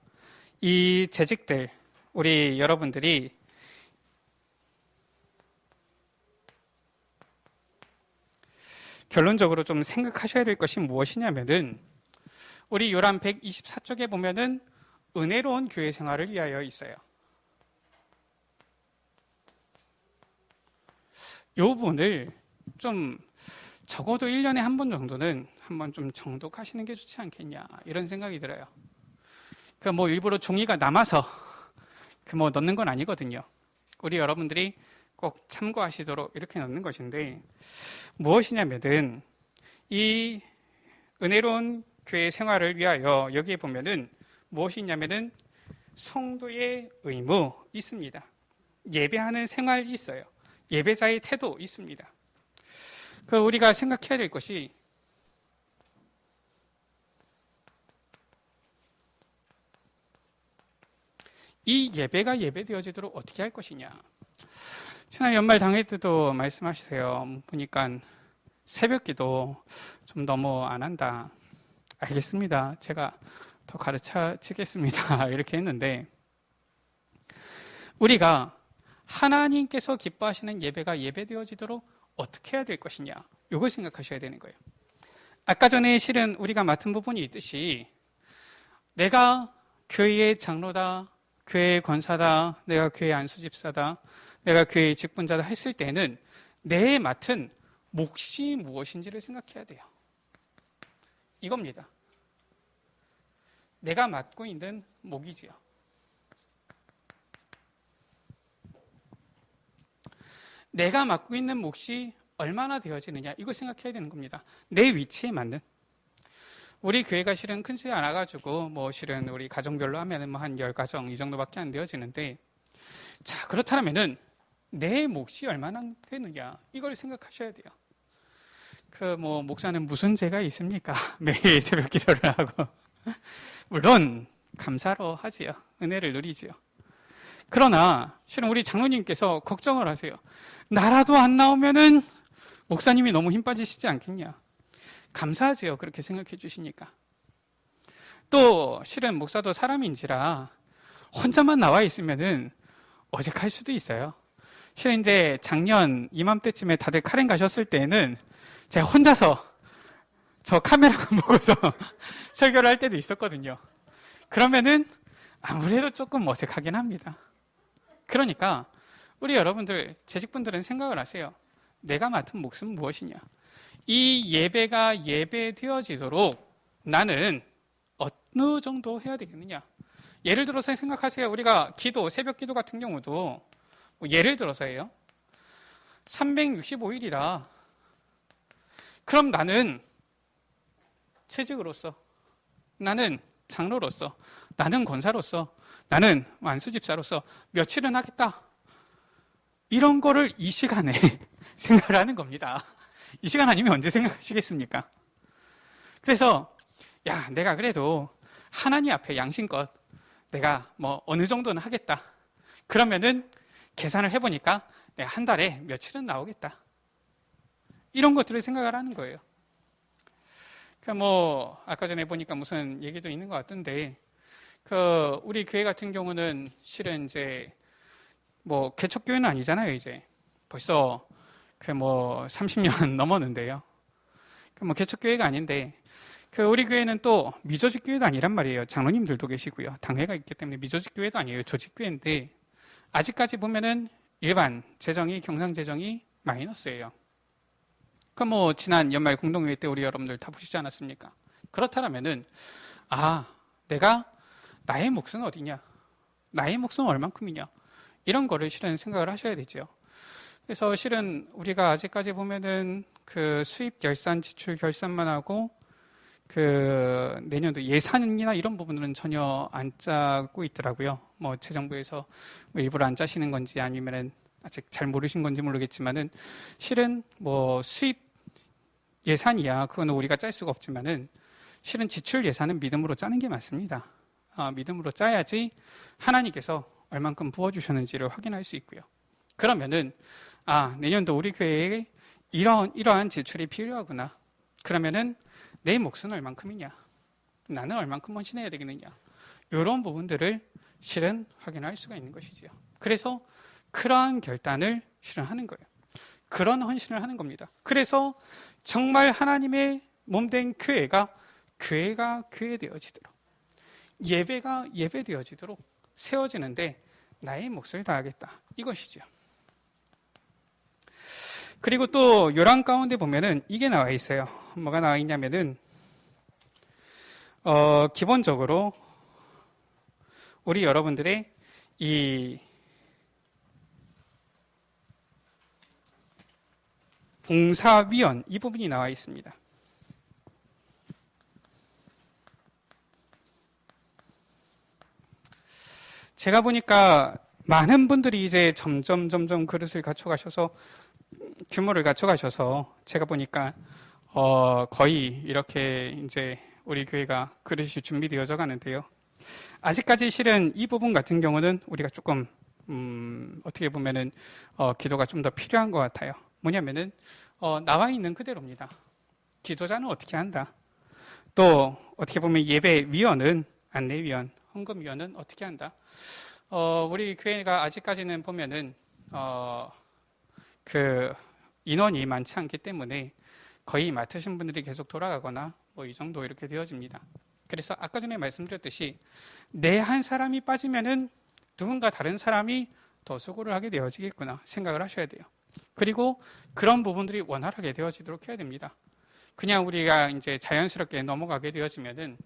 이 재직들, 우리 여러분들이 결론적으로 좀 생각하셔야 될 것이 무엇이냐면은 우리 요람 124쪽에 보면은 은혜로운 교회 생활을 위하여 있어요. 이 부분을 좀 적어도 1년에 한 번 정도는 한번 좀 정독하시는 게 좋지 않겠냐 이런 생각이 들어요. 일부러 종이가 남아서 넣는 건 아니거든요. 우리 여러분들이 꼭 참고하시도록 이렇게 넣는 것인데 무엇이냐면은 이 은혜로운 교회 생활을 위하여 여기에 보면은 무엇이 있냐면은 성도의 의무 있습니다. 예배하는 생활이 있어요. 예배자의 태도 있습니다. 우리가 생각해야 될 것이 이 예배가 예배되어지도록 어떻게 할 것이냐. 지난 연말 당회 때도 말씀하시세요. 보니까 새벽기도 좀 너무 안 한다. 알겠습니다. 제가 더 가르쳐 주겠습니다. 이렇게 했는데 우리가 하나님께서 기뻐하시는 예배가 예배되어지도록 어떻게 해야 될 것이냐. 이걸 생각하셔야 되는 거예요. 아까 전에 실은 우리가 맡은 부분이 있듯이 내가 교회의 장로다, 교회의 권사다, 내가 교회의 안수집사다, 내가 교회의 직분자다 했을 때는 내 맡은 몫이 무엇인지를 생각해야 돼요. 이겁니다. 내가 맡고 있는 몫이지요. 내가 맡고 있는 몫이 얼마나 되어지느냐 이걸 생각해야 되는 겁니다. 내 위치에 맞는. 우리 교회가 실은 크지 않아가지고 실은 우리 가정별로 하면은 한 10가정 이 정도밖에 안 되어지는데 자 그렇다면은 내 몫이 얼마나 되느냐 이걸 생각하셔야 돼요. 목사는 무슨 죄가 있습니까? 매일 새벽 기도를 하고 물론 감사로 하지요. 은혜를 누리지요. 그러나 실은 우리 장로님께서 걱정을 하세요. 나라도 안 나오면은 목사님이 너무 힘 빠지시지 않겠냐. 감사하지요. 그렇게 생각해 주시니까. 또 실은 목사도 사람인지라 혼자만 나와 있으면은 어색할 수도 있어요. 실은 이제 작년 이맘때쯤에 다들 카렌 가셨을 때에는 제가 혼자서 저 카메라만 보고서 설교를 할 때도 있었거든요. 그러면은 아무래도 조금 어색하긴 합니다. 그러니까 우리 여러분들 재직분들은 생각을 하세요. 내가 맡은 몫은 무엇이냐. 이 예배가 예배되어지도록 나는 어느 정도 해야 되겠느냐. 예를 들어서 생각하세요. 우리가 기도, 새벽 기도 같은 경우도 예를 들어서예요. 365일이다. 그럼 나는 채직으로서, 나는 장로로서, 나는 권사로서, 나는 안수집사로서 며칠은 하겠다. 이런 거를 이 시간에 생각을 하는 겁니다. 이 시간 아니면 언제 생각하시겠습니까? 그래서 내가 그래도 하나님 앞에 양심껏 내가 어느 정도는 하겠다. 그러면은 계산을 해보니까 내가 한 달에 며칠은 나오겠다. 이런 것들을 생각을 하는 거예요. 아까 전에 보니까 무슨 얘기도 있는 것 같던데, 우리 교회 같은 경우는 실은 이제 개척교회는 아니잖아요, 이제. 벌써 30년 넘었는데요. 개척교회가 아닌데, 우리 교회는 또 미조직교회도 아니란 말이에요. 장로님들도 계시고요. 당회가 있기 때문에 미조직교회도 아니에요. 조직교회인데, 아직까지 보면은 일반 재정이, 경상재정이 마이너스예요. 지난 연말 공동회의 때 우리 여러분들 다 보시지 않았습니까? 그렇다면은, 내가 나의 몫은 어디냐? 나의 몫은 얼만큼이냐? 이런 거를 실은 생각을 하셔야 되죠. 그래서 실은 우리가 아직까지 보면은 그 수입 결산, 지출 결산만 하고 그 내년도 예산이나 이런 부분들은 전혀 안 짜고 있더라고요. 뭐 재정부에서 뭐 일부러 안 짜시는 건지 아니면은 아직 잘 모르신 건지 모르겠지만은 실은 뭐 수입 예산이야 그거는 우리가 짤 수가 없지만은 실은 지출 예산은 믿음으로 짜는 게 맞습니다. 믿음으로 짜야지 하나님께서 얼만큼 부어주셨는지를 확인할 수 있고요. 그러면은 내년도 우리 교회에 이러한 지출이 필요하구나. 그러면은 내 몫은 얼만큼이냐? 나는 얼만큼 헌신해야 되겠느냐? 이런 부분들을 실은 확인할 수가 있는 것이지요. 그래서 그러한 결단을 실은 하는 거예요. 그런 헌신을 하는 겁니다. 그래서 정말 하나님의 몸된 교회가 교회 되어지도록, 예배가 예배 되어지도록 세워지는데 나의 몫을 다하겠다. 이것이죠. 그리고 또 요람 가운데 보면은 이게 나와 있어요. 뭐가 나와 있냐면은 기본적으로 우리 여러분들의 이 봉사위원 이 부분이 나와 있습니다. 제가 보니까 많은 분들이 이제 점점 그릇을 갖춰가셔서 규모를 갖춰가셔서 제가 보니까 거의 이렇게 이제 우리 교회가 그릇이 준비되어져 가는데요. 아직까지 실은 이 부분 같은 경우는 우리가 조금 어떻게 보면은 기도가 좀 더 필요한 것 같아요. 뭐냐면은 나와 있는 그대로입니다. 기도자는 어떻게 한다. 또 어떻게 보면 예배위원은 안내위원, 헌금위원은 어떻게 한다. 우리 교회가 아직까지는 보면은 그 인원이 많지 않기 때문에 거의 맡으신 분들이 계속 돌아가거나 뭐 이 정도 이렇게 되어집니다. 그래서 아까 전에 말씀드렸듯이 내 한 사람이 빠지면은 누군가 다른 사람이 더 수고를 하게 되어지겠구나 생각을 하셔야 돼요. 그리고 그런 부분들이 원활하게 되어지도록 해야 됩니다. 그냥 우리가 이제 자연스럽게 넘어가게 되어지면은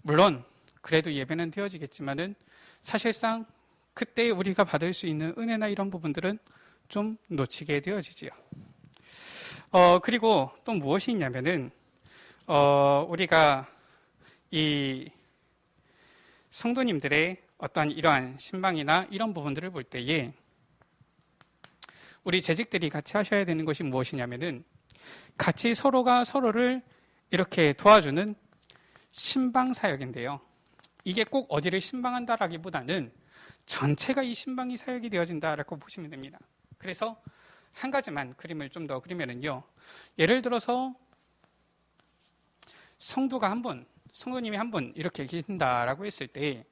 물론 그래도 예배는 되어지겠지만은 사실상 그때 우리가 받을 수 있는 은혜나 이런 부분들은 좀 놓치게 되어지지요. 그리고 또 무엇이 있냐면은 우리가 이 성도님들의 어떤 이러한 신방이나 이런 부분들을 볼 때에 우리 재직들이 같이 하셔야 되는 것이 무엇이냐면은 같이 서로가 서로를 이렇게 도와주는 신방 사역인데요. 이게 꼭 어디를 신방한다라기보다는 전체가 이 신방이 사역이 되어진다라고 보시면 됩니다. 그래서 한 가지만 그림을 좀 더 그리면은요. 예를 들어서 성도가 한 분, 성도님이 한 분 이렇게 계신다라고 했을 때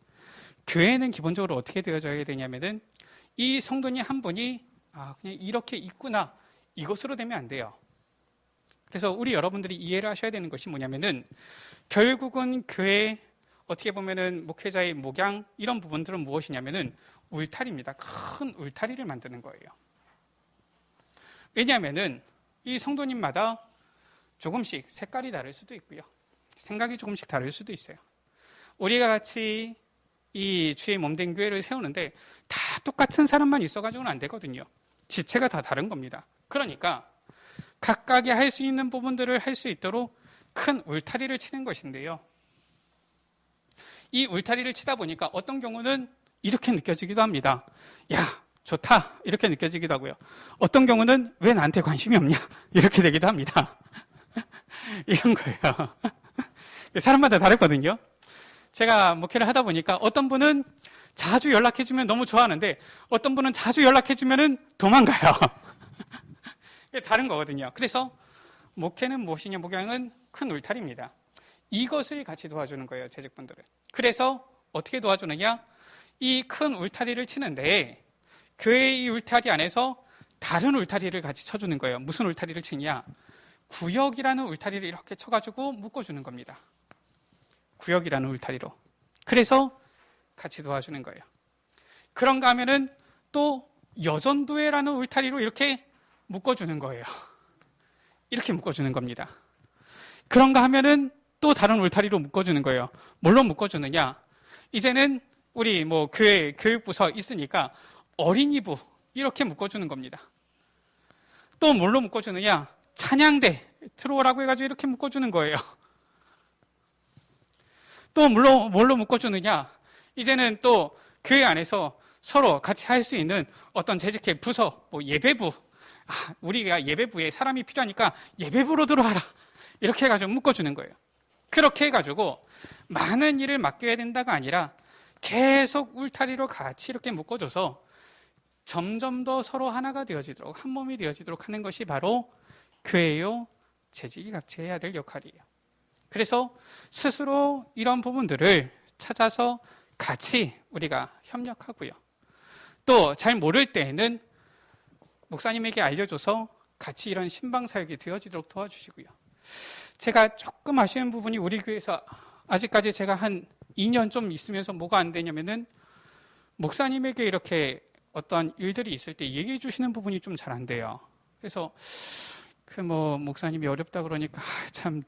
교회는 기본적으로 어떻게 되어져야 되냐면은 이 성도님 한 분이 그냥 이렇게 있구나 이것으로 되면 안 돼요. 그래서 우리 여러분들이 이해를 하셔야 되는 것이 뭐냐면은 결국은 교회 어떻게 보면은 목회자의 목양 이런 부분들은 무엇이냐면은 울타리입니다. 큰 울타리를 만드는 거예요. 왜냐하면은 이 성도님마다 조금씩 색깔이 다를 수도 있고요. 생각이 조금씩 다를 수도 있어요. 우리가 같이 이 주의 몸된 교회를 세우는데 다 똑같은 사람만 있어가지고는 안 되거든요. 지체가 다 다른 겁니다. 그러니까 각각이 할 수 있는 부분들을 할 수 있도록 큰 울타리를 치는 것인데요. 이 울타리를 치다 보니까 어떤 경우는 이렇게 느껴지기도 합니다. 야, 좋다. 이렇게 느껴지기도 하고요. 어떤 경우는 왜 나한테 관심이 없냐? 이렇게 되기도 합니다. 이런 거예요. 사람마다 다르거든요. 제가 목회를 하다 보니까 어떤 분은 자주 연락해주면 너무 좋아하는데 어떤 분은 자주 연락해주면 도망가요. 다른 거거든요. 그래서 목회는 무엇이냐? 목양은 큰 울타리입니다. 이것을 같이 도와주는 거예요. 재직분들은. 그래서 어떻게 도와주느냐? 이 큰 울타리를 치는데 교회의 이 울타리 안에서 다른 울타리를 같이 쳐주는 거예요. 무슨 울타리를 치냐? 구역이라는 울타리를 이렇게 쳐가지고 묶어주는 겁니다. 구역이라는 울타리로. 그래서 같이 도와주는 거예요. 그런가 하면은 또 여전도회라는 울타리로 이렇게 묶어주는 거예요. 이렇게 묶어주는 겁니다. 그런가 하면은 또 다른 울타리로 묶어주는 거예요. 뭘로 묶어주느냐? 이제는 우리 뭐 교회 교육부서 있으니까 어린이부 이렇게 묶어주는 겁니다. 또 뭘로 묶어주느냐? 찬양대 들어오라고 해가지고 이렇게 묶어주는 거예요. 또 뭘로 묶어주느냐? 이제는 또 교회 안에서 서로 같이 할 수 있는 어떤 재직회 부서, 뭐 예배부, 우리가 예배부에 사람이 필요하니까 예배부로 들어와라 이렇게 해가지고 묶어주는 거예요. 그렇게 해가지고 많은 일을 맡겨야 된다가 아니라 계속 울타리로 같이 이렇게 묶어줘서 점점 더 서로 하나가 되어지도록, 한 몸이 되어지도록 하는 것이 바로 교회요 재직이 같이 해야 될 역할이에요. 그래서 스스로 이런 부분들을 찾아서 같이 우리가 협력하고요. 또 잘 모를 때에는 목사님에게 알려줘서 같이 이런 신방사역이 되어지도록 도와주시고요. 제가 조금 아쉬운 부분이 우리 교회에서 아직까지 제가 한 2년 좀 있으면서 뭐가 안 되냐면은 목사님에게 이렇게 어떤 일들이 있을 때 얘기해 주시는 부분이 좀 잘 안 돼요. 그래서 목사님이 어렵다 그러니까 참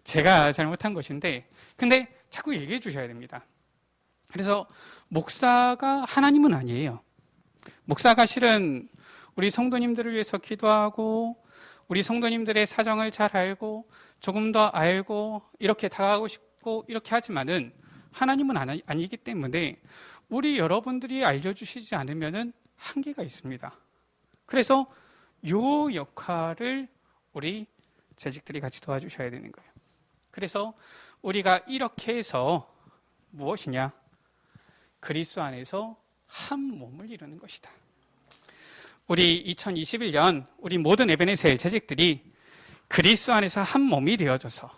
제가 잘못한 것인데, 근데 자꾸 얘기해 주셔야 됩니다. 그래서 목사가 하나님은 아니에요. 목사가 실은 우리 성도님들을 위해서 기도하고 우리 성도님들의 사정을 잘 알고 조금 더 알고 이렇게 다가가고 싶고 이렇게 하지만은 하나님은 아니기 때문에 우리 여러분들이 알려주시지 않으면은 한계가 있습니다. 그래서 요 역할을 우리 재직들이 같이 도와주셔야 되는 거예요. 그래서 우리가 이렇게 해서 무엇이냐? 그리스도 안에서 한 몸을 이루는 것이다. 우리 2021년 우리 모든 에베네셀 재직들이 그리스도 안에서 한 몸이 되어져서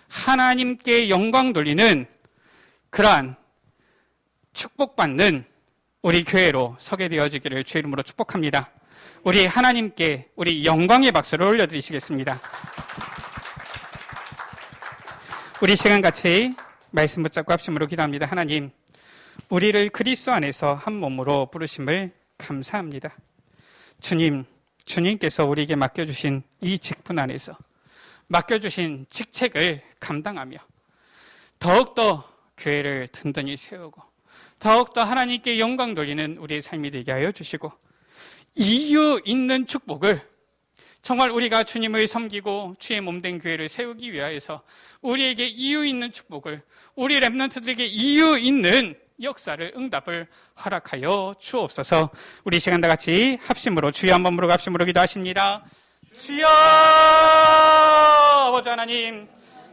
하나님께 영광 돌리는 그러한 축복받는 우리 교회로 서게 되어지기를 주의 이름으로 축복합니다. 우리 하나님께 우리 영광의 박수를 올려드리시겠습니다. 우리 시간 같이 말씀 붙잡고 합심으로 기도합니다. 하나님, 우리를 그리스도 안에서 한 몸으로 부르심을 감사합니다. 주님께서 우리에게 맡겨주신 이 직분 안에서 맡겨주신 직책을 감당하며 더욱더 교회를 든든히 세우고 더욱더 하나님께 영광 돌리는 우리의 삶이 되게 하여 주시고, 이유 있는 축복을 정말 우리가 주님을 섬기고 주의 몸된 교회를 세우기 위하여서 우리에게 이유 있는 축복을, 우리 렘넌트들에게 이유 있는 역사를, 응답을 허락하여 주옵소서. 우리 시간 다 같이 합심으로 주여 한 번으로 합심으로 기도하십니다. 주여! 아버지 하나님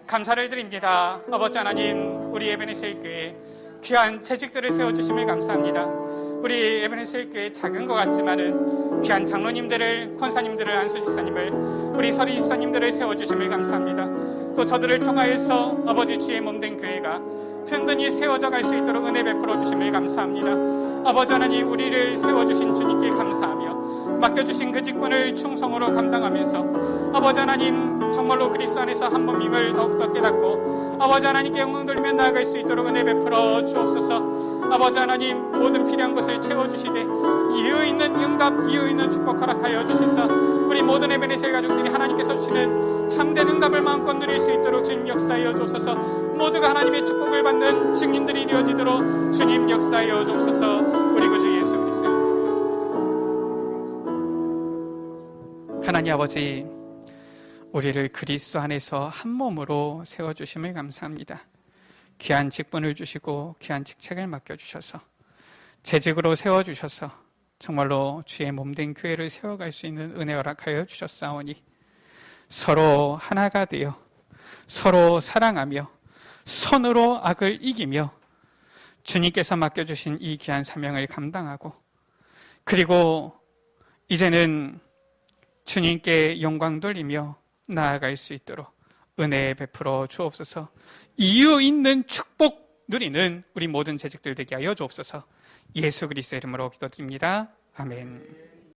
감사를 드립니다. 아버지 하나님, 우리 에베네셀 교회 귀한 재직들을 세워주심을 감사합니다. 우리 에베네셀 교회 작은 것 같지만은 귀한 장로님들을, 권사님들을, 안수지사님을, 우리 서리지사님들을 세워주심을 감사합니다. 또 저들을 통하여서 아버지 주의 몸된 교회가 든든히 세워져 갈 수 있도록 은혜 베풀어 주심을 감사합니다. 아버지 하나님, 우리를 세워주신 주님께 감사하며 맡겨주신 그 직분을 충성으로 감당하면서 아버지 하나님, 정말로 그리스도 안에서 한 몸임을 더욱더 깨닫고 아버지 하나님께 영광 돌리며 나아갈 수 있도록 은혜 베풀어 주옵소서. 아버지 하나님, 모든 필요한 것을 채워주시되 이유 있는 응답, 이유 있는 축복 허락하여 주시사 우리 모든 에베네셀 가족들이 하나님께서 주시는 참된 응답을 마음껏 누릴 수 있도록 주님 역사하여 주옵소서. 모두가 하나님의 축복을 받는 증인들이 되어지도록 주님 역사하여 주옵소서. 우리 구주 예수 그리스도. 하나님 아버지, 우리를 그리스도 안에서 한 몸으로 세워주심을 감사합니다. 귀한 직분을 주시고 귀한 직책을 맡겨주셔서 재직으로 세워주셔서 정말로 주의 몸된 교회를 세워갈 수 있는 은혜 허락하여 주셨사오니 서로 하나가 되어 서로 사랑하며 선으로 악을 이기며 주님께서 맡겨주신 이 귀한 사명을 감당하고, 그리고 이제는 주님께 영광 돌리며 나아갈 수 있도록 은혜 베풀어 주옵소서. 이유 있는 축복 누리는 우리 모든 재직들 되게 하여 주옵소서. 예수 그리스도의 이름으로 기도드립니다. 아멘.